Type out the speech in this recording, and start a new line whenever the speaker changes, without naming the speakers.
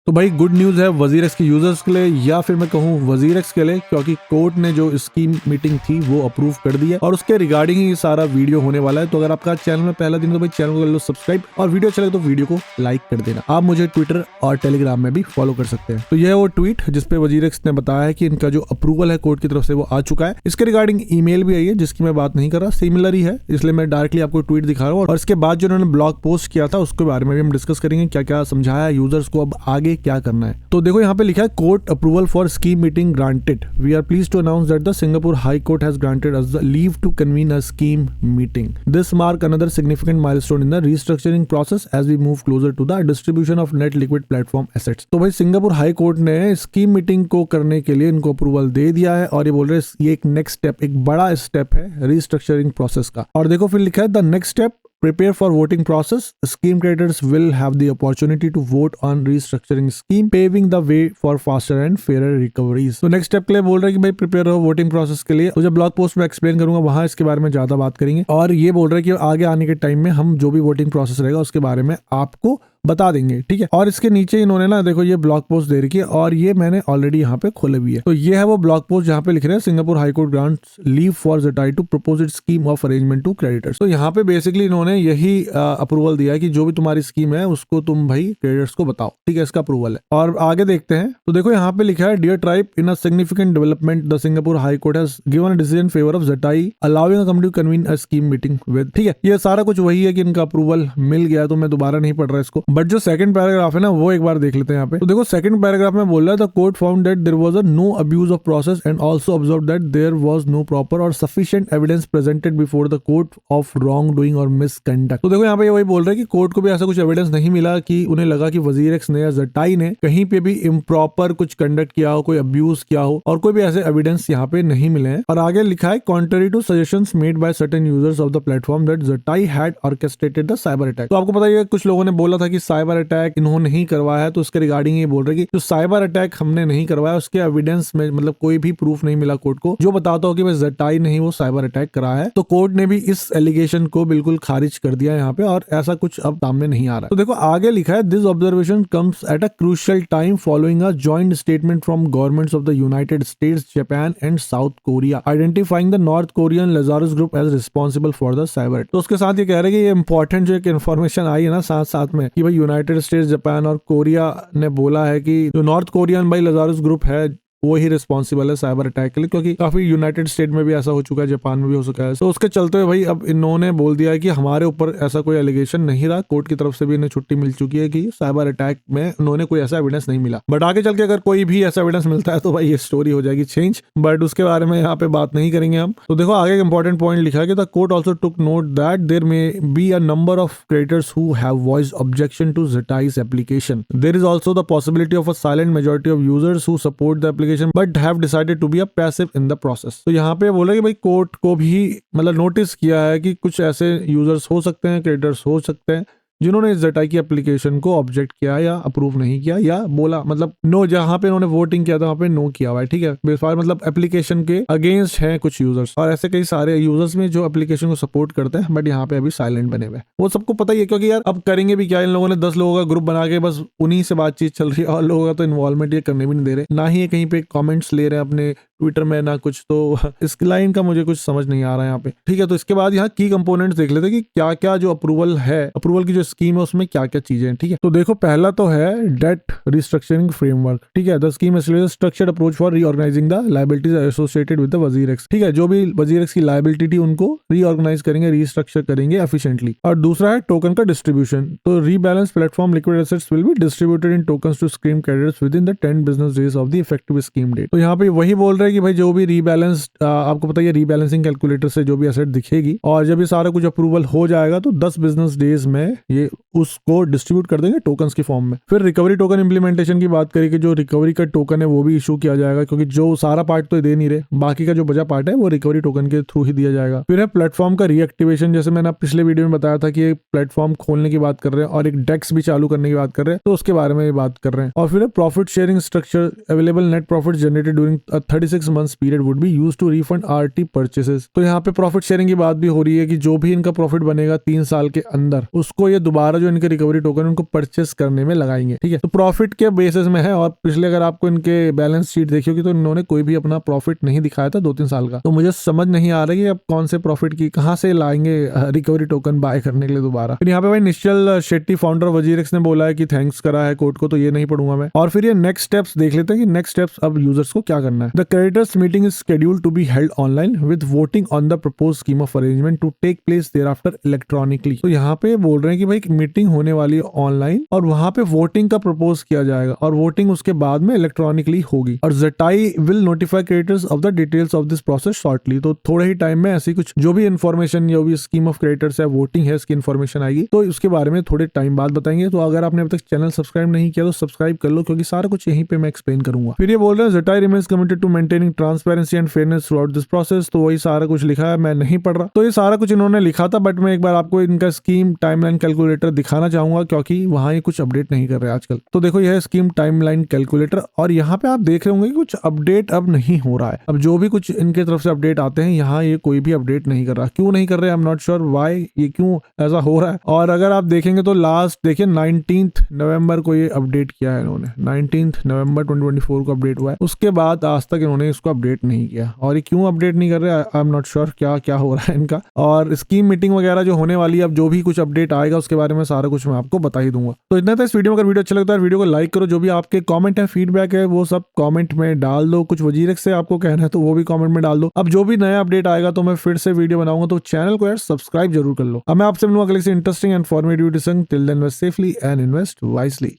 तो भाई good news है वजीरेक्स के यूजर्स के लिए, या फिर मैं कहूँ वजीरेक्स के लिए, क्योंकि कोर्ट ने जो स्कीम मीटिंग थी वो अप्रूव कर दी है और उसके रिगार्डिंग ही सारा वीडियो होने वाला है। तो अगर आपका चैनल में पहला दिन तो भाई चैनल को कर लो सब्सक्राइब और वीडियो चले तो वीडियो को लाइक कर देना। आप मुझे ट्विटर और टेलीग्राम में भी फॉलो कर सकते हैं। तो यह वो ट्वीट जिसपे वजीरेक्स ने बताया है कि इनका जो अप्रूवल है कोर्ट की तरफ से वो आ चुका है। इसके रिगार्डिंग ईमेल भी आई है जिसकी मैं बात नहीं कर रहा, सिमिलर ही है, इसलिए मैं डायरेक्टली आपको ट्वीट दिखा रहा हूँ। और इसके बाद जो उन्होंने ब्लॉग पोस्ट किया था उसके बारे में भी हम डिस्कस करेंगे, क्या क्या समझाया यूजर्स को, अब आगे क्या करना है। तो देखो यहाँ पे लिखा है court approval for scheme meeting granted. We are pleased to announce that the Singapore high court has granted us the leave to convene a scheme meeting. This mark another significant milestone in the restructuring process as we move closer to the distribution of net liquid platform assets. तो भाई Singapore high Court ने scheme meeting को करने के लिए इनको approval दे दिया है और ये बोल रहे हैं ये एक नेक्स्ट स्टेप, एक बड़ा स्टेप है रीस्ट्रक्चरिंग प्रोसेस का। और देखो फिर लिखा है the next step prepare for voting process. Scheme creditors will have the opportunity to vote on restructuring scheme, paving the way for faster and fairer recoveries. तो नेक्स्ट स्टेप के लिए बोल रहे हैं कि भाई प्रिपेयर हो वोटिंग प्रोसेस के लिए। तो जब ब्लॉग पोस्ट में एक्सप्लेन करूंगा वहां इसके बारे में ज्यादा बात करेंगे। और ये बोल रहे हैं कि आगे आने के टाइम में हम जो भी वोटिंग प्रोसेस रहेगा उसके बारे में आपको बता देंगे, ठीक है। और इसके नीचे इन्होंने ना देखो ये ब्लॉग पोस्ट दे रखी है और ये मैंने ऑलरेडी यहाँ पे खोले हुई है। तो ये है वो ब्लॉग पोस्ट जहाँ पे लिख रहे हैं Singapore high court grants leave for Zettai to propose its scheme of arrangement to creditors. तो यहाँ पे बेसिकली इन्होंने यही अप्रूवल दिया है कि जो भी तुम्हारी स्कीम है उसको तुम भाई क्रेडिटर्स को बताओ, ठीक है, इसका अप्रूवल है। और आगे देखते हैं तो देखो यहाँ पे लिखा है dear tribe in a significant development the Singapore high court has given a decision favour of Zettai allowing a company to convene a scheme meeting with, ठीक है। ये सारा कुछ वही है कि इनका अप्रूवल मिल गया, तो मैं दोबारा नहीं पढ़ रहा इसको। बट जो सेकंड पैराग्राफ है ना वो एक बार देख लेते हैं यहाँ पे। तो देखो सेकंड पैराग्राफ में बोल रहा है the court found that there was a no abuse of process and also observed that there was no proper और sufficient evidence presented before the court of wrong doing और मिसकंडक्ट। तो देखो यहाँ पे वही बोल रहे हैं कि कोर्ट को भी ऐसा कुछ एविडेंस नहीं मिला कि उन्हें लगा कि वजीरेक्स ने या ज़ेटाई ने कहीं पे भी इम्प्रॉपर कुछ कंडक्ट किया हो, कोई अब्यूज किया हो, और कोई भी ऐसे एविडेंस यहाँ पे नहीं मिले हैं। और आगे लिखा है contrary to suggestions made by certain users of the platform that Zettai had orchestrated the cyber attack. तो आपको पता है कुछ लोगों ने बोला था कि साइबर अटैक इन्होंने नहीं करवाया है, तो उसके रिगार्डिंग ये बोल रहे कि जो साइबर अटैक हमने नहीं करवाया उसके एविडेंस में मतलब कोई भी प्रूफ नहीं मिला कोर्ट को जो बताता हो कि भाई ज़ेटाई ने ही वो साइबर अटैक करा है। तो कोर्ट ने भी इस एलिगेशन को बिल्कुल खारिज कर दिया यहाँ पे और ऐसा कुछ अब सामने नहीं आ रहा है। तो देखो आगे लिखा है this observation comes at a crucial time following a joint statement from governments of the United States, Japan and South Korea identifying the North Korean Lazarus Group as responsible for the cyber. तो उसके साथ ये कह रहे हैं कि ये important जो एक इन्फॉर्मेशन आई है ना साथ साथ में कि भाई यूनाइटेड स्टेट्स, जापान और कोरिया ने बोला है कि जो नॉर्थ कोरियन भाई लजारस ग्रुप है वो ही रिस्पॉन्सिबल है साइबर अटैक के लिए, क्योंकि काफी यूनाइटेड स्टेट में भी ऐसा हो चुका है, जापान में भी हो चुका है। तो उसके चलते हुए भाई अब इन्होंने बोल दिया है कि हमारे ऊपर ऐसा कोई एलिगेशन नहीं रहा, कोर्ट की तरफ से भी इन्हें छुट्टी मिल चुकी है कि साइबर अटैक में उन्होंने कोई ऐसा एविडेंस नहीं मिला। बट आगे चल के अगर कोई भी ऐसा एविडेंस मिलता है तो भाई ये स्टोरी हो जाएगी चेंज, बट उसके बारे में यहाँ पे बात नहीं करेंगे हम। तो देखो आगे एक इंपॉर्टेंट पॉइंट लिखा है कि the court also took note that there may be a number of creditors who have voiced objection to Zettai's application. There is also the possibility of a silent majority of users who support the application but have decided to be a passive in the process. तो यहाँ पे बोले कि भाई court को भी मतलब notice किया है कि कुछ ऐसे यूजर्स हो सकते हैं, क्रेडिटर्स हो सकते हैं जिन्होंने इस ज़ेटाई की एप्लीकेशन को ऑब्जेक्ट किया या अप्रूव नहीं किया या बोला मतलब नो, जहां पे उन्होंने वोटिंग किया था वहां पे नो किया हुआ है, ठीक है। बेफार मतलब एप्लीकेशन के अगेंस्ट हैं कुछ यूजर्स और ऐसे कई सारे यूजर्स में जो एप्लीकेशन को सपोर्ट करते हैं बट यहाँ पे अभी साइलेंट बने हुए। वो सबको पता ही है क्योंकि यार अब करेंगे भी क्या, इन लोगों ने 10 लोगों का ग्रुप बना के बस उन्हीं से बातचीत चल रही है और लोगों का तो इन्वॉल्वमेंट ये करने भी नहीं दे रहे, ना ही ये कहीं पे कॉमेंट्स ले रहे हैं अपने ट्विटर में ना कुछ। तो इस लाइन का मुझे कुछ समझ नहीं आ रहा है यहाँ पे, ठीक है। तो इसके बाद यहाँ की कंपोनेंट्स देख लेते हैं कि क्या क्या जो अप्रूवल है, अप्रूवल की जो स्कीम है उसमें क्या क्या चीजें हैं, ठीक है। तो देखो पहला तो है डेट रिस्ट्रक्चरिंग फ्रेमवर्क, ठीक है। The scheme structured approach for reorganising the liabilities associated with the WazirX, ठीक है। जो भी वजीरेक्स की लायबिलिटी थी उनको रीऑर्गेनाइज करेंगे, रीस्ट्रक्चर करेंगे एफिशिएंटली। और दूसरा है टोकन का डिस्ट्रीब्यूशन। तो rebalance platform liquid assets will be distributed in tokens to scheme creditors within the 10 business days of the effective scheme date. तो यहाँ पे वही बोल रहे हैं कि भाई जो भी रीबैलेंस, आपको पता है रीबैलेंसिंग कैलकुलेटर से जो भी एसेट दिखेगी और जब ये सारा कुछ अप्रूवल हो जाएगा तो 10 बिजनेस डेज में ये उसको डिस्ट्रीब्यूट कर देंगे टोकन्स की फॉर्म में। फिर रिकवरी टोकन इंप्लीमेंटेशन की बात करें कि जो रिकवरी का टोकन है वो भी इशू किया जाएगा, क्योंकि जो सारा पार्ट तो दे नहीं रहे, बाकी का जो बचा पार्ट है वो रिकवरी टोकन के थ्रू ही दिया जाएगा। फिर है प्लेटफॉर्म का रीएक्टिवेशन, जैसे मैंने पिछले वीडियो में बताया था कि एक प्लेटफॉर्म खोलने की बात कर रहे हैं और एक डेक्स भी चालू करने की बात कर रहे हैं, तो उसके बारे में बात कर रहे हैं। और फिर profit sharing structure, available net profit generated during 36 months period would be used to refund RT purchases. तो यहाँ पे प्रॉफिट शेयरिंग की बात भी हो रही है कि जो भी इनका प्रॉफिट बनेगा 3 साल के अंदर उसको ये दोबारा जो इनके रिकवरी टोकन उनको परचेस करने में लगाएंगे। ठीक है, तो प्रॉफिट के बेसिस में है। और पिछले अगर आपको इनके बैलेंस शीट देखी होगी तो इन्होंने कोई भी अपना प्रॉफिट नहीं दिखाया था 2-3 साल का। तो मुझे समझ नहीं आ रहा है कि अब कौन से प्रॉफिट की कहां से लाएंगे रिकवरी टोकन बाय करने के लिए दोबारा। फिर यहाँ पे भाई निश्चल शेट्टी फाउंडर वजीरेक्स ने बोला है कि थैंक्स करा है कोर्ट को, तो ये नहीं पढ़ूंगा मैं। और फिर ये नेक्स्ट स्टेप्स देख लेते हैं कि नेक्स्ट स्टेप्स अब यूजर्स को क्या करना है। The creditors meeting is scheduled to be held online with voting on the propose scheme of arrangement to take place thereafter electronically. तो यहाँ पे बोल रहे हैं कि भाई मीटिंग होने वाली है ऑनलाइन और वहां पे वोटिंग का प्रपोज किया जाएगा और वोटिंग उसके बाद में इलेक्ट्रॉनिकली होगी। और Zettai will notify creditors of the details of this process shortly. तो थोड़े ही टाइम में ऐसी कुछ जो भी इन्फॉर्मेशन जो भी स्कीम ऑफ क्रिएटर्स है, वोटिंग है, इसकी इन्फॉर्मेशन आएगी तो उसके बारे में थोड़े टाइम बाद बताएंगे। तो अगर आपने अभी तक चैनल सब्सक्राइब नहीं किया तो सब्सक्राइब कर लो, क्योंकि सारा कुछ यहीं पे मैं एक्सप्लेन करूंगा। फिर ये बोल रहे हैं Zettai remains committed to maintaining transparency and fairness throughout this process. तो वही सारा कुछ लिखा है, मैं नहीं पढ़ रहा। तो ये सारा कुछ इन्होंने लिखा था, बट मैं एक बार आपको इनका स्कीम टाइमलाइन कैलकुलेटर दिखाना चाहूंगा, क्योंकि वहां ये कुछ अपडेट नहीं कर रहे आजकल। तो देखो यह है स्कीम टाइमलाइन कैलकुलेटर और यहाँ पे आप देख रहे होंगे कि कुछ अपडेट अब नहीं हो रहा है। अब जो भी कुछ इनके तरफ से अपडेट आते हैं यहाँ ये कोई भी अपडेट नहीं कर रहा। क्यों नहीं कर रहे, I am not sure why, ये क्यों ऐसा हो रहा है। और अगर आप देखेंगे तो लास्ट देखिए 19 नवंबर को ये अपडेट किया है इन्होंने, 19 नवंबर 2024 को अपडेट हुआ है। उसके बाद आज तक इन्होंने इसको अपडेट नहीं किया। और ये क्यों अपडेट नहीं कर रहे, आई एम नॉट श्योर क्या क्या हो रहा है इनका। और स्कीम मीटिंग वगैरह जो होने वाली है, अब जो भी कुछ अपडेट आएगा उसके बारे में सारा कुछ मैं आपको बता ही दूंगा। तो इतना था इस वीडियो में। अगर वीडियो अच्छा लगता है वीडियो को लाइक करो, जो भी आपके कमेंट है, फीडबैक है, वो सब कमेंट में डाल दो। कुछ वजीरेक्स से आपको कहना है तो वो भी कमेंट में डाल दो। अब जो भी नया अपडेट आएगा तो मैं फिर से वीडियो बनाऊंगा, तो चैनल को यार सब्सक्राइब जरूर कर लो। अब मैं आपसे मिलूंगा अगले से इंटरेस्टिंग एंड इन्फॉर्मेटिव वीडियो संग। Till then invest safely and invest wisely.